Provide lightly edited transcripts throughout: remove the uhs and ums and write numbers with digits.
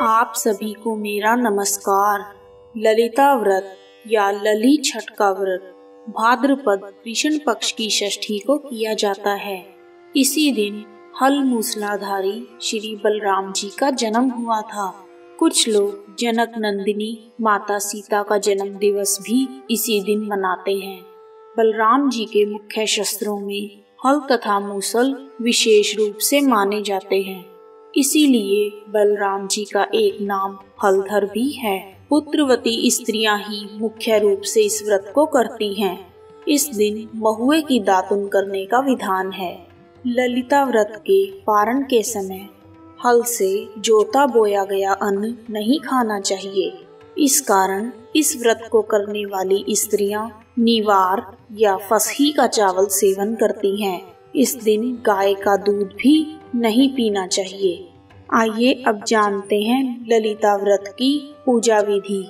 आप सभी को मेरा नमस्कार। ललिता व्रत या लली छठ का व्रत भाद्रपद कृष्ण पक्ष की षष्ठी को किया जाता है। इसी दिन हल मूसलाधारी श्री बलराम जी का जन्म हुआ था। कुछ लोग जनक नंदिनी माता सीता का जन्म दिवस भी इसी दिन मनाते हैं। बलराम जी के मुख्य शस्त्रों में हल तथा मूसल विशेष रूप से माने जाते हैं। इसीलिए बलराम जी का एक नाम हलधर भी है। पुत्रवती स्त्रियां ही मुख्य रूप से इस व्रत को करती हैं। इस दिन महुए की दातुन करने का विधान है। ललिता व्रत के पारण के समय हल से जोता बोया गया अन्न नहीं खाना चाहिए। इस कारण इस व्रत को करने वाली स्त्रियां निवार या फसही का चावल सेवन करती हैं। इस दिन गाय का दूध भी नहीं पीना चाहिए। आइए अब जानते हैं ललिता व्रत की पूजा विधि।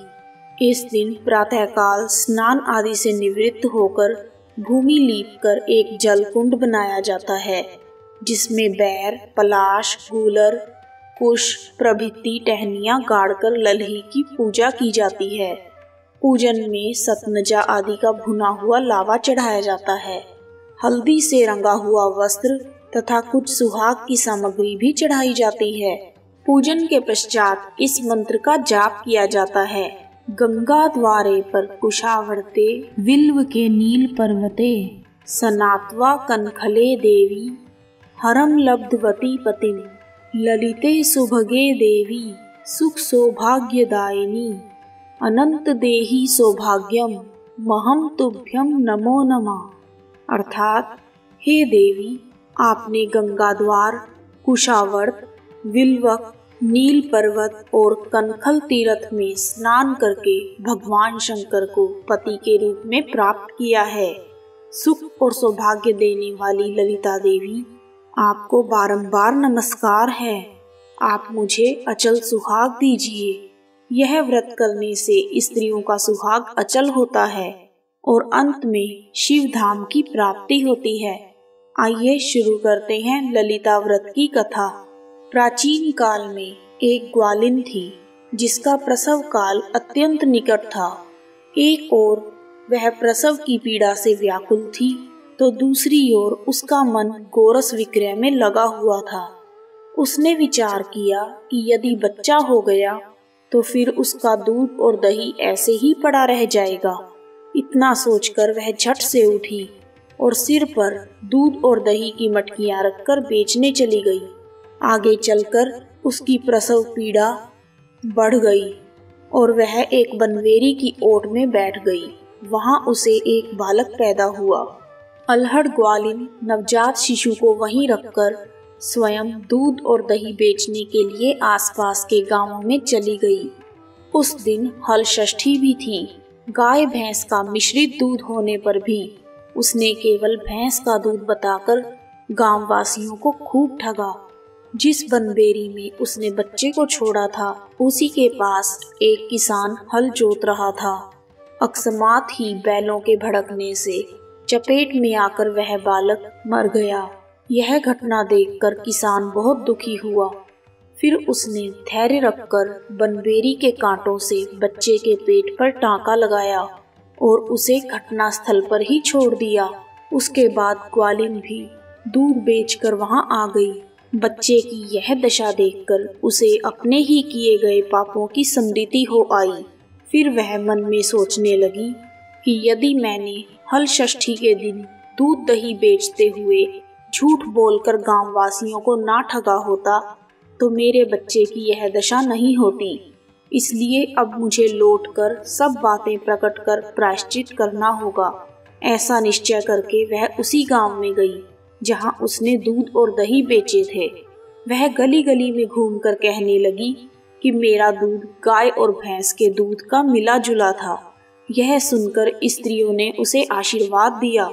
इस दिन प्रातःकाल स्नान आदि से निवृत्त होकर भूमि लीपकर एक जल कुंड बनाया जाता है, जिसमें बैर, पलाश, गूलर, कुश प्रभृति टहनियां गाड़कर लल्ही की पूजा की जाती है। पूजन में सतनजा आदि का भुना हुआ लावा चढ़ाया जाता है। हल्दी से रंगा हुआ वस्त्र तथा कुछ सुहाग की सामग्री भी चढ़ाई जाती है। पूजन के पश्चात इस मंत्र का जाप किया जाता है। गंगा द्वारे पर कुशावर्ते विल्व के नील पर्वते सनात्वा कनखले देवी हरम लब्धवती पतिम ललिते सुभगे देवी सुख सौभाग्यदायिनी अनंत देही सौभाग्यम महम तुभ्यम नमो नमः। अर्थात हे देवी, आपने गंगा द्वार, कुशावर्त, विल्वक, नील पर्वत और कनखल तीर्थ में स्नान करके भगवान शंकर को पति के रूप में प्राप्त किया है। सुख और सौभाग्य देने वाली ललिता देवी, आपको बारंबार नमस्कार है। आप मुझे अचल सुहाग दीजिए। यह व्रत करने से स्त्रियों का सुहाग अचल होता है और अंत में शिव धाम की प्राप्ति होती है। आइए शुरू करते हैं ललिता व्रत की कथा। प्राचीन काल में एक ग्वालिन थी, जिसका प्रसव काल अत्यंत निकट था। एक ओर वह प्रसव की पीड़ा से व्याकुल थी, तो दूसरी ओर उसका मन गोरस विक्रय में लगा हुआ था। उसने विचार किया कि यदि बच्चा हो गया तो फिर उसका दूध और दही ऐसे ही पड़ा रह जाएगा। इतना सोचकर वह झट से उठी और सिर पर दूध और दही की मटकियां रखकर बेचने चली गई। आगे चलकर उसकी प्रसव पीड़ा बढ़ गई और वह एक बनवेरी की ओट में बैठ गई। वहां उसे एक बालक पैदा हुआ। अल्हड़ ग्वालिन नवजात शिशु को वहीं रखकर स्वयं दूध और दही बेचने के लिए आसपास के गांवों में चली गई। उस दिन हल षष्ठी भी थी। गाय भैंस का मिश्रित दूध होने पर भी उसने केवल भैंस का दूध बताकर गांव वासियों को खूब ठगा। जिस बनबेरी में उसने बच्चे को छोड़ा था, उसी के पास एक किसान हल जोत रहा था। अकस्मात ही बैलों के भड़कने से चपेट में आकर वह बालक मर गया। यह घटना देखकर किसान बहुत दुखी हुआ। फिर उसने धैर्य रखकर बनबेरी के कांटों से बच्चे के पेट पर टांका लगाया और उसे घटना स्थल पर ही छोड़ दिया। उसके बाद ग्वालिन भी दूध बेचकर वहां आ गई। बच्चे की यह दशा देखकर उसे अपने ही किए गए पापों की स्मृति हो आई। फिर वह मन में सोचने लगी कि यदि मैंने हल षष्ठी के दिन दूध दही बेचते हुए झूठ बोलकर गांव वासियों को ना ठगा होता, तो मेरे बच्चे की यह दशा नहीं होती। इसलिए अब मुझे लौटकर सब बातें प्रकट कर प्रायश्चित करना होगा। ऐसा निश्चय करके वह उसी गांव में गई जहां उसने दूध और दही बेचे थे। वह गली गली में घूमकर कहने लगी कि मेरा दूध गाय और भैंस के दूध का मिला जुला था। यह सुनकर स्त्रियों ने उसे आशीर्वाद दिया।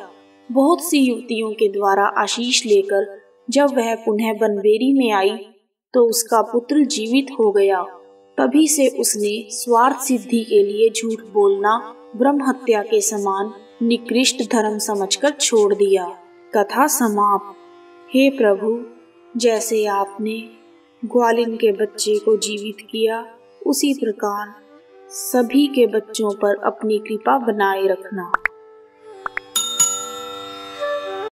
बहुत सी युवतियों के द्वारा आशीष लेकर जब वह पुनः बनबेरी में आई, तो उसका पुत्र जीवित हो गया। तभी से उसने स्वार्थ सिद्धि के लिए झूठ बोलना ब्रह्म हत्या के समान निकृष्ट धर्म समझकर छोड़ दिया। कथा समाप्त। हे प्रभु, जैसे आपने ग्वालिन के बच्चे को जीवित किया, उसी प्रकार सभी के बच्चों पर अपनी कृपा बनाए रखना।